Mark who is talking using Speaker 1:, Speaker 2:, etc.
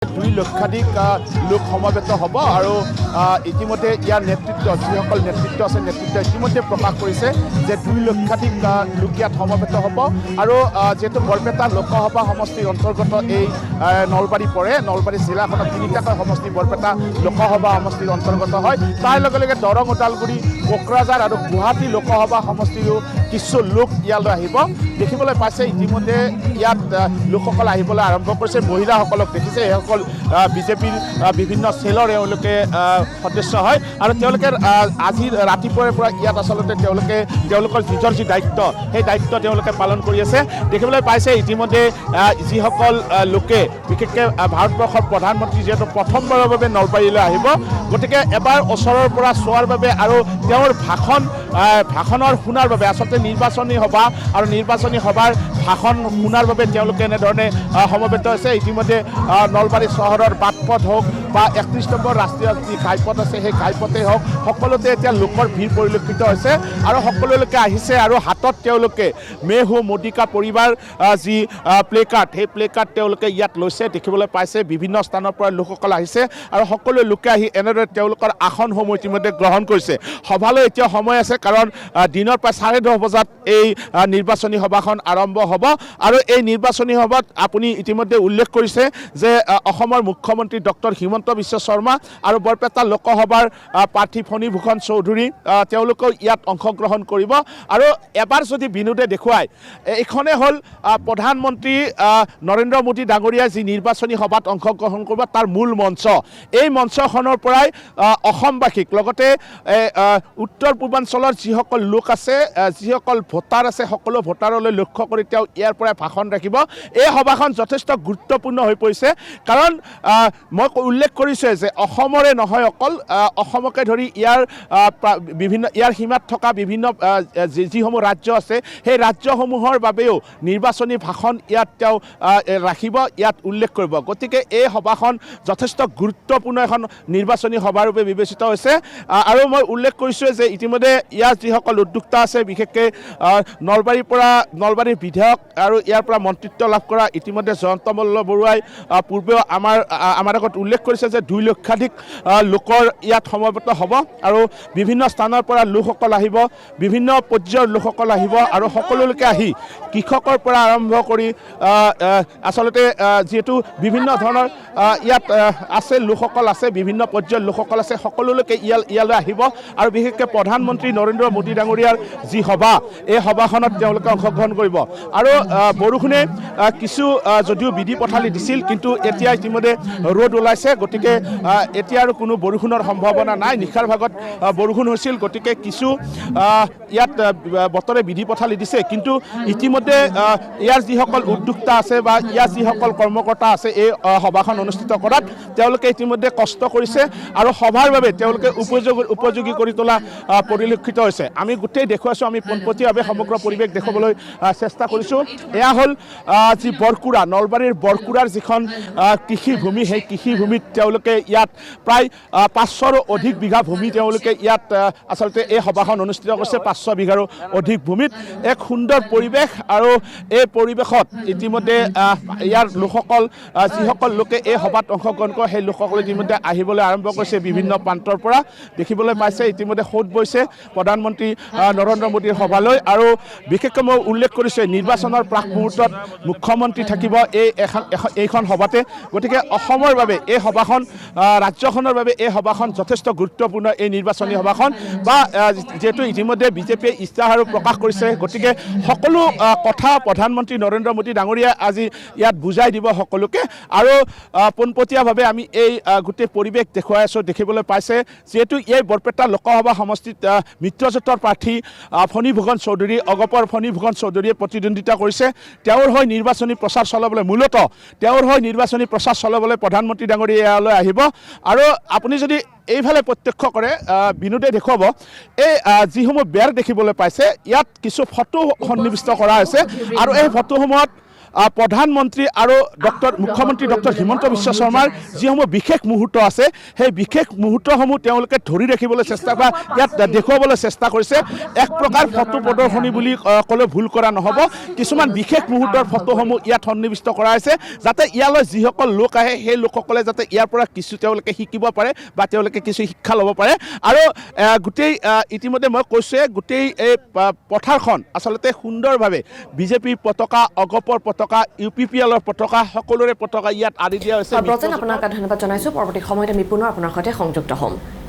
Speaker 1: 2 লক্ষাধিক লোক সমবেত হ'ব আৰু ইতিমধ্যে ইয়াৰ নেতৃত্ব যিসকল নেতৃত্ব আছে নেতৃত্ব ইতিমধ্যে প্ৰকাশ কৰিছে যে 2 লক্ষাধিক লোক ইয়াত সমবেত হ'ব আৰু যেহেতু বৰপেটা লোকসভা সমষ্টিৰ অন্তৰ্গত এই নলবাৰী পৰে নলবাৰী জিলাখনত 3টাকৈ সমষ্টি বৰপেটা লোকসভা সমষ্টিৰ অন্তৰ্গত হয় তাৰ লগে লগে দৰং ওদালগুৰি কোকৰাঝাৰ আৰু গুৱাহাটী লোকসভা সমষ্টিৰো কিছু লোক ইয়ালৈ আহিব দেখিবলৈ পাইছে ইতিমধ্যে ইয়াত লোকসকল আহিবলৈ আৰম্ভ কৰিছে মহিলাসকলক দেখিছে এইসকল বিজেপিৰ বিভিন্ন সেলৰ এওঁলোকে সদস্য হয় আৰু তেওঁলোকে আজি ৰাতিপুৱাৰ পৰা ইয়াত আচলতে তেওঁলোকৰ নিজৰ যি দায়িত্ব সেই দায়িত্ব তেওঁলোকে পালন কৰি আছে দেখিবলৈ পাইছে ইতিমধ্যে যিসকল লোকে বিশেষকৈ ভাৰতবৰ্ষৰ প্ৰধানমন্ত্ৰী যিহেতু প্ৰথমবাৰৰ বাবে নলবাৰীলৈ আহিব গতিকে এবাৰ ওচৰৰ পৰা চোৱাৰ বাবে আৰু তেওঁৰ ভাষণৰ শুনাৰ বাবে আচলতে নিৰ্বাচনী সভা আৰু নিৰ্বাচনী সভাৰ ভাষণ শুনাৰ বাবে তেওঁলোকে এনেধৰণে সমবেত হৈছে ইতিমধ্যে নলবাৰী চহৰৰ বাটপথ হওক বা 31 নম্বৰ ৰাষ্ট্ৰীয় যি ঘাইপথ আছে সেই ঘাইপথেই হওক সকলোতে এতিয়া লোকৰ ভিৰ পৰিলক্ষিত হৈছে আৰু সকলোলৈকে আহিছে আৰু হাতত তেওঁলোকে মে হো মোদী কা পৰিবাৰ যি প্লে কাৰ্ড সেই প্লে কাৰ্ড তেওঁলোকে ইয়াত লৈছে দেখিবলৈ পাইছে বিভিন্ন স্থানৰ পৰা লোকসকল আহিছে আৰু সকলো লোকে আহি এনেদৰে তেওঁলোকৰ আসনসমূহ ইতিমধ্যে গ্ৰহণ কৰিছে সভালৈ এতিয়া সময় আছে কাৰণ দিনৰ প্ৰায় 10:30 বজাত এই নিৰ্বাচনী সভাখন আৰম্ভ হ'ব আৰু এই নিৰ্বাচনী সভাত আপুনি ইতিমধ্যে উল্লেখ কৰিছে যে অসমৰ মুখ্যমন্ত্ৰী ডক্টৰ হিমন্ত বিশ্ব শৰ্মা আৰু বৰপেটা লোকসভাৰ প্ৰাৰ্থী ফণীভূষণ চৌধুৰী তেওঁলোকেও ইয়াত অংশগ্ৰহণ কৰিব আৰু এবাৰ যদি বিনোদে দেখুৱায় এইখনে হ'ল প্ৰধানমন্ত্ৰী নৰেন্দ্ৰ মোদী ডাঙৰীয়াই যি নিৰ্বাচনী সভাত অংশগ্ৰহণ কৰিব তাৰ মূল মঞ্চ এই মঞ্চখনৰ পৰাই অসমবাসীক লগতে উত্তৰ পূৰ্বাঞ্চলৰ যিসকল লোক আছে যিসকল ভোটাৰ আছে সকলো ভোটাৰলৈ লক্ষ্য কৰি তেওঁ ইয়াৰ পৰাই ভাষণ ৰাখিব এই সভাখন যথেষ্ট গুৰুত্বপূৰ্ণ হৈ পৰিছে কাৰণ মই উল্লেখ কৰিছোঁ যে অসমৰে নহয় অকল অসমকে ধৰি ইয়াৰ সীমাত থকা বিভিন্ন যিসমূহ ৰাজ্য আছে সেই ৰাজ্যসমূহৰ বাবেও নিৰ্বাচনী ভাষণ ইয়াত তেওঁ ৰাখিব ইয়াত উল্লেখ কৰিব গতিকে এই সভাখন যথেষ্ট গুৰুত্বপূৰ্ণ এখন নিৰ্বাচনী সভাৰ ৰূপে বিবেচিত হৈছে আৰু মই উল্লেখ কৰিছোঁ যে ইতিমধ্যে ইয়াৰ যিসকল উদ্যোক্তা আছে বিশেষকৈ নলবাৰীৰ বিধায়ক আৰু ইয়াৰ পৰা মন্ত্ৰিত্ব লাভ কৰা ইতিমধ্যে জয়ন্ত মল্ল বৰুৱাই পূৰ্বেও আমাৰ আগত উল্লেখ কৰিছে যে 2 লক্ষাধিক লোকৰ ইয়াত সমবেত হ'ব আৰু বিভিন্ন স্থানৰ পৰা লোকসকল আহিব বিভিন্ন পৰ্যায়ৰ লোকসকল আহিব আৰু সকলোলৈকে আহি কৃষকৰ পৰা আৰম্ভ কৰি আচলতে যিহেতু বিভিন্ন ধৰণৰ ইয়াত আছে লোকসকল আছে বিভিন্ন পৰ্যায়ৰ লোকসকল আছে সকলোলৈকে ইয়ালৈ আহিব আৰু বিশেষকৈ প্ৰধানমন্ত্ৰী নৰেন্দ্ৰ মোদী ডাঙৰীয়াৰ যি সভা এই সভাখনত তেওঁলোকে অংশগ্ৰহণ কৰিব আৰু বৰষুণে কিছু যদিও বিধি পথালি দিছিল কিন্তু এতিয়া ইতিমধ্যে ৰ'দ ওলাইছে গতিকে এতিয়া আৰু কোনো বৰষুণৰ সম্ভাৱনা নাই নিশাৰ ভাগত বৰষুণ হৈছিল গতিকে কিছু ইয়াত বতৰে বিধি পথালি দিছে কিন্তু ইতিমধ্যে ইয়াৰ যিসকল উদ্যোক্তা আছে বা ইয়াৰ যিসকল কৰ্মকৰ্তা আছে এই সভাখন অনুষ্ঠিত কৰাত তেওঁলোকে ইতিমধ্যে কষ্ট কৰিছে আৰু সভাৰ বাবে তেওঁলোকে উপযোগী কৰি তোলা পৰিলক্ষিত হৈছে আমি গোটেই দেখুৱাইছোঁ আমি পোনপটীয়াভাৱে সমগ্ৰ পৰিৱেশ দেখুৱাবলৈ চেষ্টা কৰিছোঁ এয়া হ'ল যি বৰকুৰা নলবাৰীৰ বৰকুৰাৰ যিখন কৃষিভূমি সেই কৃষিভূমিত তেওঁলোকে ইয়াত প্ৰায় 500ৰো অধিক বিঘা ভূমি তেওঁলোকে ইয়াত আচলতে এই সভাখন অনুষ্ঠিত কৰিছে 500 বিঘাৰো অধিক ভূমিত এক সুন্দৰ পৰিৱেশ আৰু এই পৰিৱেশত ইতিমধ্যে ইয়াৰ লোকসকল যিসকল লোকে এই সভাত অংশগ্ৰহণ কৰে সেই লোকসকল ইতিমধ্যে আহিবলৈ আৰম্ভ কৰিছে বিভিন্ন প্ৰান্তৰ পৰা দেখিবলৈ পাইছে ইতিমধ্যে সোঁত বৈছে প্ৰধানমন্ত্ৰী নৰেন্দ্ৰ মোদীৰ সভালৈ আৰু বিশেষকৈ মই উল্লেখ কৰিছোঁ নিৰ্বাচনৰ প্ৰাক মুহূৰ্তত মুখ্যমন্ত্ৰী থাকিব এইখন সভাতে গতিকে অসমৰ বাবে এই সভাখন ৰাজ্যখনৰ বাবে এই সভাখন যথেষ্ট গুৰুত্বপূৰ্ণ এই নিৰ্বাচনী সভাখন বা যিহেতু ইতিমধ্যে বিজেপিয়ে ইস্তাহাৰো প্ৰকাশ কৰিছে গতিকে সকলো কথা প্ৰধানমন্ত্ৰী নৰেন্দ্ৰ মোদী ডাঙৰীয়াই আজি ইয়াত বুজাই দিব সকলোকে আৰু পোনপটীয়াভাৱে আমি এই গোটেই পৰিৱেশ দেখুৱাই আছোঁ দেখিবলৈ পাইছে যিহেতু এই বৰপেটা লোকসভা সমষ্টিত মিত্ৰজোঁটৰ প্ৰাৰ্থী ফণীভূষণ চৌধুৰী অগপৰ ফণীভূষণ চৌধুৰীয়ে প্ৰতিদ্বন্দ্বিতা কৰিছে তেওঁৰ হৈ নিৰ্বাচনী প্ৰচাৰ চলাবলৈ মূলতঃ তেওঁৰ হৈ নিৰ্বাচনী প্ৰচাৰ চলাবলৈ প্ৰধানমন্ত্ৰী ডাঙৰীয়া ইয়ালৈ আহিব আৰু আপুনি যদি এইফালে প্ৰত্যক্ষ কৰে বিনোদে দেখুৱাব এই যিসমূহ বেৰ দেখিবলৈ পাইছে ইয়াত কিছু ফটো সন্নিৱিষ্ট কৰা হৈছে আৰু এই ফটোসমূহত প্ৰধানমন্ত্ৰী আৰু মুখ্যমন্ত্ৰী ডক্টৰ হিমন্ত বিশ্ব শৰ্মাৰ যিসমূহ বিশেষ মুহূৰ্ত আছে সেই বিশেষ মুহূৰ্তসমূহ তেওঁলোকে ধৰি ৰাখিবলৈ চেষ্টা বা ইয়াত দেখুৱাবলৈ চেষ্টা কৰিছে এক প্ৰকাৰ ফটো প্ৰদৰ্শনী বুলি ক'লে ভুল কৰা নহ'ব কিছুমান বিশেষ মুহূৰ্তৰ ফটোসমূহ ইয়াত সন্নিৱিষ্ট কৰা হৈছে যাতে ইয়ালৈ যিসকল লোক আহে সেই লোকসকলে যাতে ইয়াৰ পৰা কিছু তেওঁলোকে শিকিব পাৰে বা তেওঁলোকে কিছু শিক্ষা ল'ব পাৰে আৰু গোটেই ইতিমধ্যে মই কৈছোঁৱে গোটেই এই পথাৰখন আচলতে সুন্দৰভাৱে বিজেপিৰ পতাকা অগপৰ পতাকা UPPLৰ পতাকা সকলোৰে পতাকা ইয়াত আদি দিয়া হৈছে
Speaker 2: আপোনাক ধন্যবাদ জনাইছোঁ পৰৱৰ্তী সময়ত আমি পুনৰ আপোনাৰ সৈতে সংযুক্ত হ'ম